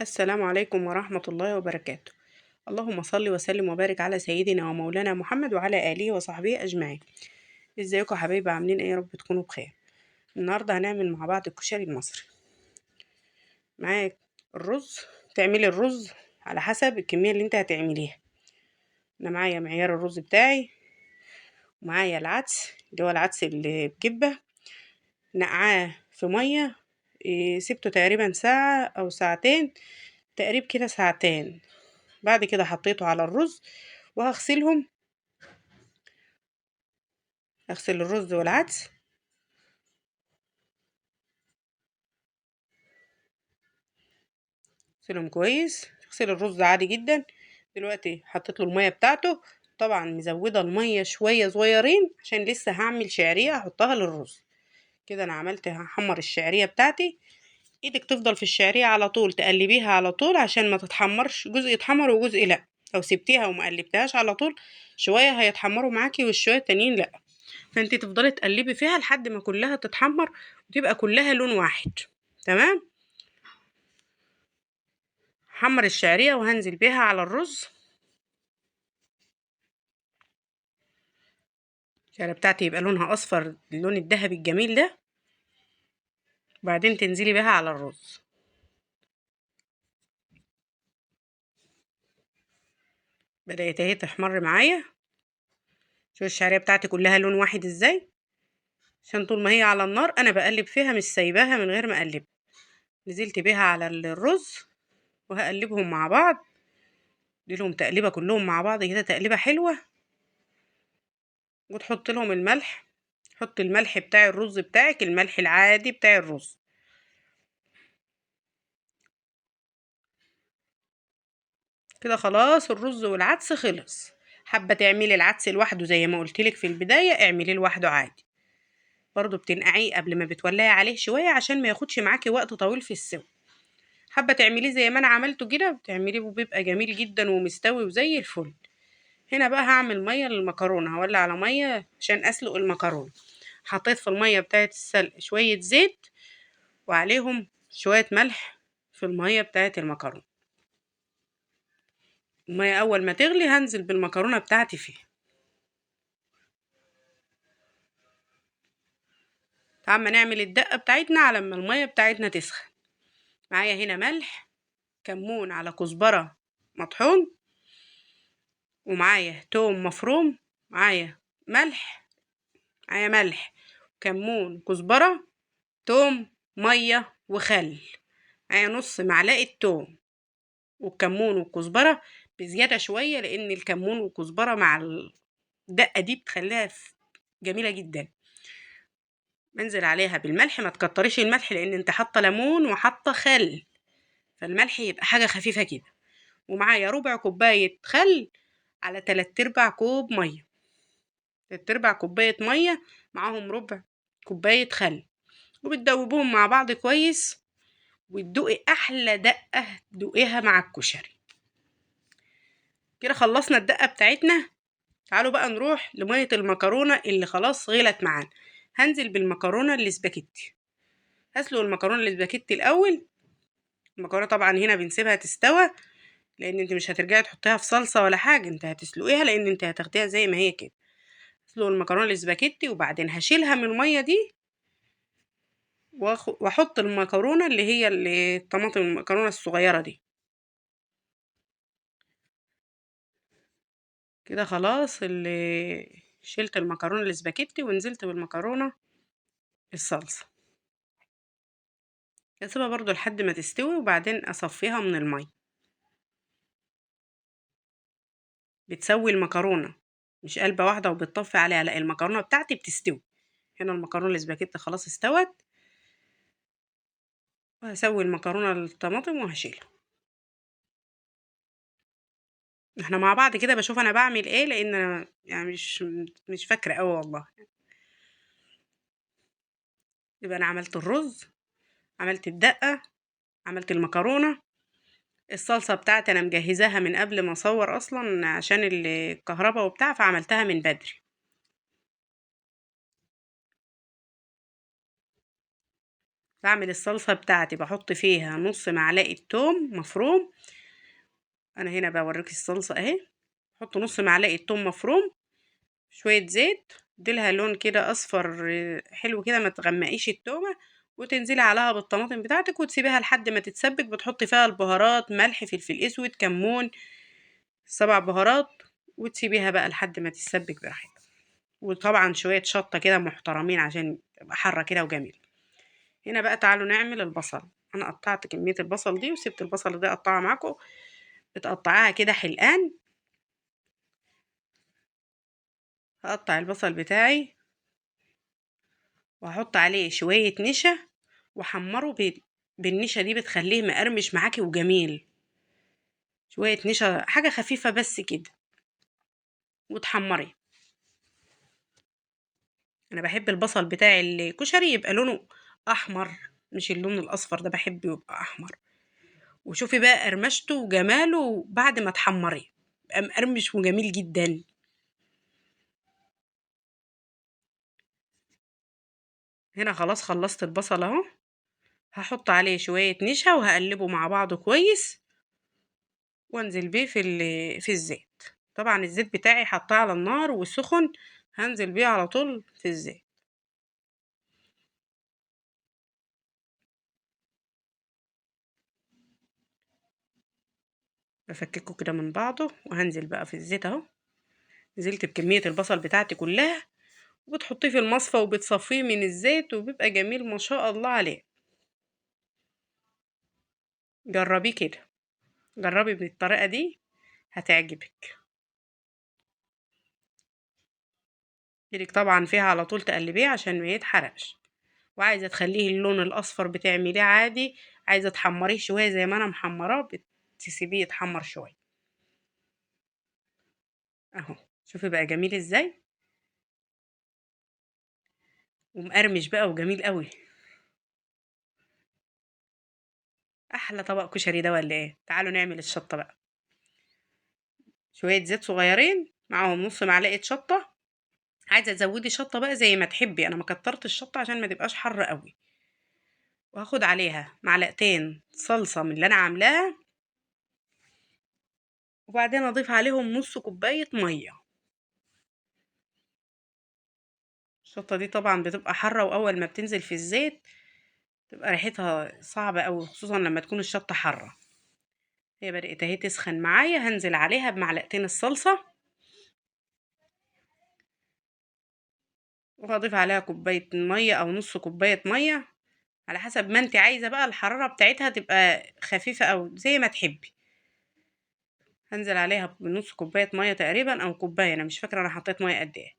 السلام عليكم ورحمة الله وبركاته. اللهم صل وسلم وبارك على سيدنا ومولانا محمد وعلى آله وصحبه أجمعين. ازيكم يا حبايبي، عاملين ايه؟ يا رب تكونوا بخير. النهاردة هنعمل مع بعض الكشري المصري. معاك الرز، تعملي الرز على حسب الكمية اللي انت هتعمليها. انا معايا معيار الرز بتاعي، ومعايا العدس اللي هو العدس اللي بجبة، نقعاه في مية. سبته تقريبا ساعة أو ساعتين، تقريب كده ساعتين. بعد كده حطيته على الرز وهغسلهم. اغسل الرز والعدس، اغسلهم كويس. اغسل الرز عادي جدا. دلوقتي حطيت له الميه بتاعته، طبعا مزوده الميه شويه صغيرين عشان لسه هعمل شعريه احطها للرز. كده انا عملت هحمر الشعريه بتاعتي. ايدك تفضل في الشعريه على طول، تقلبيها على طول عشان ما تتحمرش، جزء يتحمر وجزء لا. لو سبتيها وما قلبتهاش على طول، شويه هيتحمروا معاكي والشويه التانيين لا. فانت تفضلي تقلبي فيها لحد ما كلها تتحمر وتبقى كلها لون واحد. تمام. حمر الشعريه وهنزل بيها على الرز. الشعريه بتاعتي يبقى لونها اصفر، اللون الذهبي الجميل ده. وبعدين تنزلي بيها على الرز. بدأت اهي تحمر معايا. شوفي الشعريه بتاعتي كلها لون واحد ازاي، عشان طول ما هي على النار انا بقلب فيها، مش سايباها من غير ما اقلب. نزلت بيها على الرز وهقلبهم مع بعض. اديلهم تقليبه كلهم مع بعض كده، تقليبه حلوه. وتحط لهم الملح. حط الملح بتاع الرز بتاعك، الملح العادي بتاع الرز. كده خلاص الرز والعدس خلص. حابه تعملي العدس لوحده زي ما قلتلك في البدايه، اعمليه لوحده عادي. برضو بتنقعيه قبل ما بتولعي عليه شويه عشان ما ياخدش معاكي وقت طويل في السوا. حابه تعمليه زي ما انا عملته كده بتعمليه وبيبقى جميل جدا ومستوي وزي الفل. هنا بقى هعمل ميه للمكرونه، هولع على ميه عشان اسلق المكرونه. حطيت في الميه بتاعه السلق شويه زيت، وعليهم شويه ملح في الميه بتاعه المكرونه. الميه اول ما تغلي هنزل بالمكرونه بتاعتي فيها. تعالى نعمل الدقه بتاعتنا على ما الميه بتاعتنا تسخن. معايا هنا ملح، كمون، على كزبره مطحون، ومعايا توم مفروم. معايا ملح معايا ملح، كمون، كزبره، توم، ميه وخل. معايا نص معلقه توم، والكمون والكزبره بزياده شويه لان الكمون والكزبره مع الدقه دي بتخليها جميله جدا. منزل عليها بالملح، ما تكتريش الملح لان انت حاطه ليمون وحاطه خل، فالملح يبقى حاجه خفيفه كده. ومعايا ربع كوبايه خل على 3/4 كوب ميه. 3/4 كوبايه ميه معاهم ربع كوبايه خل، وبتدوبوهم مع بعض كويس. وتدوقي احلى دقه دوقيها مع الكشري. كده خلصنا الدقه بتاعتنا. تعالوا بقى نروح لميه المكرونه اللي خلاص غلت معانا. هنزل بالمكرونه الاسباجيتي. هسلق المكرونه الاسباجيتي الاول. المكرونه طبعا هنا بنسيبها تستوى، لان انت مش هترجعي تحطيها في صلصه ولا حاجه، انت هتسلقيها لان انت هتاخديها زي ما هي كده. اسلق المكرونه الاسباجيتي وبعدين هشيلها من الميه دي، واحط المكرونه اللي هي الطماطم، المكرونه الصغيره دي. كده خلاص اللي شلت المكرونه الاسباجيتي ونزلت بالمكرونه الصلصه. اسيبها برضو لحد ما تستوي وبعدين اصفيها من الميه. بتسوي المكرونه، مش قلبه واحده وبتطفي عليها، لا، المكرونه بتاعتي بتستوي. هنا المكرونه الاسباجيتي خلاص استوت، وهسوي المكرونه الطماطم وهشيلها. احنا مع بعض كده بشوف انا بعمل ايه، لان انا يعني مش فاكره قوي والله. يبقى انا عملت الرز، عملت الدقه، عملت المكرونه. الصلصه بتاعتي انا مجهزاها من قبل ما اصور اصلا عشان الكهرباء وبتاع، فعملتها من بدري. بعمل الصلصة بتاعتي، بحط فيها نص معلقة توم مفروم. انا هنا بوريكي الصلصة اهي. بحط نص معلقة توم مفروم، شوية زيت، اديلها لون كده اصفر حلو كده، ما تغمقيش التومة، وتنزلي عليها بالطماطم بتاعتك وتسيبيها لحد ما تتسبك. بتحطي فيها البهارات، ملح، فلفل اسود، كمون، 7 بهارات، وتسيبيها بقى لحد ما تتسبك براحتها. وطبعا شوية شطة كده محترمين عشان تبقى حرة كده وجميلة. هنا بقى تعالوا نعمل البصل. انا قطعت كمية البصل دي وسبت البصل ده اقطعها معاكم. بتقطعها كده حلقان. هقطع البصل بتاعي وهحط عليه شوية نشا وحمره بالنشا دي، بتخليه مقرمش معاكي وجميل. شوية نشا، حاجة خفيفة بس كده، وتحمري. انا بحب البصل بتاعي الكشري يبقى لونه احمر، مش اللون الاصفر ده، بحبه يبقى احمر. وشوفي بقى قرمشته وجماله بعد ما تحمريه، بقى مقرمش وجميل جدا. هنا خلاص خلصت البصل اهو. هحط عليه شوية نشا وهقلبه مع بعضه كويس، وانزل بيه في الزيت. طبعا الزيت بتاعي حطاه على النار وسخن، هنزل بيه على طول في الزيت. بفككه كده من بعضه وهنزل بقى في الزيت اهو. نزلت بكمية البصل بتاعتي كلها، وبتحطيه في المصفى وبتصفيه من الزيت، وبيبقى جميل ما شاء الله عليه. جربيه كده، جربي بالطريقة دي هتعجبك. ايدك طبعا فيها على طول تقلبيه عشان ما يتحرقش. وعايزة تخليه اللون الأصفر بتعمليه عادي، عايزة تحمريه شوية زي ما أنا محمراه تسيبيه يتحمر شوية اهو. شوفي بقى جميل ازاي، ومقرمش بقى وجميل قوي. احلى طبق كشري ده ولا ايه؟ تعالوا نعمل الشطة بقى. شوية زيت صغيرين معاهم نص معلقة شطة. عايزة تزودي شطة بقى زي ما تحبي، انا ما كترت الشطة عشان ما تبقاش حر قوي. وهاخد عليها معلقتين صلصة من اللي انا عاملاها، وبعدين اضيف عليهم نص كوباية مية. الشطة دي طبعا بتبقى حارة، واول ما بتنزل في الزيت تبقى ريحتها صعبة قوي، خصوصا لما تكون الشطة حارة. هي بدأت اهي تسخن معايا، هنزل عليها بمعلقتين الصلصة، وهضيف عليها كوباية مية او نص كوباية مية، على حسب ما انت عايزة بقى الحرارة بتاعتها تبقى خفيفة او زي ما تحبي. هنزل عليها بنص كوباية مية تقريبا او كوباية، انا مش فاكرة انا حطيت مية قد ايه.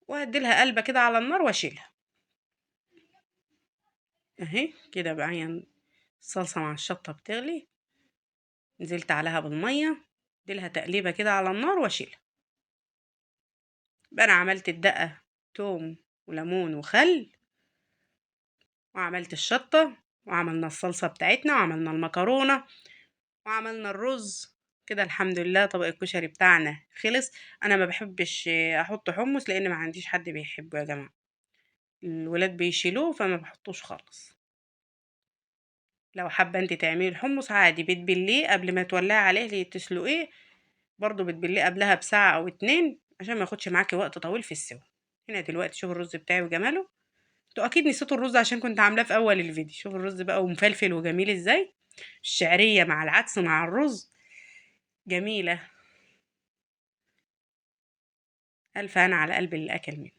وهديلها قلبة كده على النار واشيلها اهي كده بقى. يعني الصلصة مع الشطة بتغلي، نزلت عليها بالمية، اديلها تقليبة كده على النار واشيلها. بقى انا عملت الدقة، توم وليمون وخل، وعملت الشطة، وعملنا الصلصة بتاعتنا، وعملنا المكرونة، وعملنا الرز. كده الحمد لله طبق الكشري بتاعنا خلص. انا ما بحبش احط حمص لان ما عنديش حد بيحبه يا جماعة، الولاد بيشيلوه فما بحطوش خالص. لو حابة انت تعملي الحمص عادي بتبليه قبل ما تولعي عليه تسلقيه، برضو بتبليه قبلها بساعة او 2 عشان ما ياخدش معاكي وقت طويل في السوا. هنا دلوقتي شوفوا الرز بتاعي وجماله. انتوا اكيد نسيتوا الرز عشان كنت عاملاه في اول الفيديو. شوفوا الرز بقى ومفلفل وجميل ازاي، الشعرية مع العدس مع الرز جميلة. الف انا على قلب اللي اكل منه.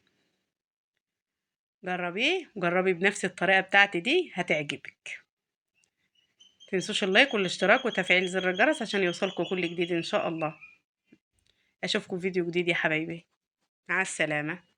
جربيه، جربي بنفس الطريقة بتاعتي دي هتعجبك. تنسوش اللايك والاشتراك وتفعيل زر الجرس عشان يوصلكوا كل جديد ان شاء الله. اشوفكم فيديو جديد يا حبايبي، مع السلامة.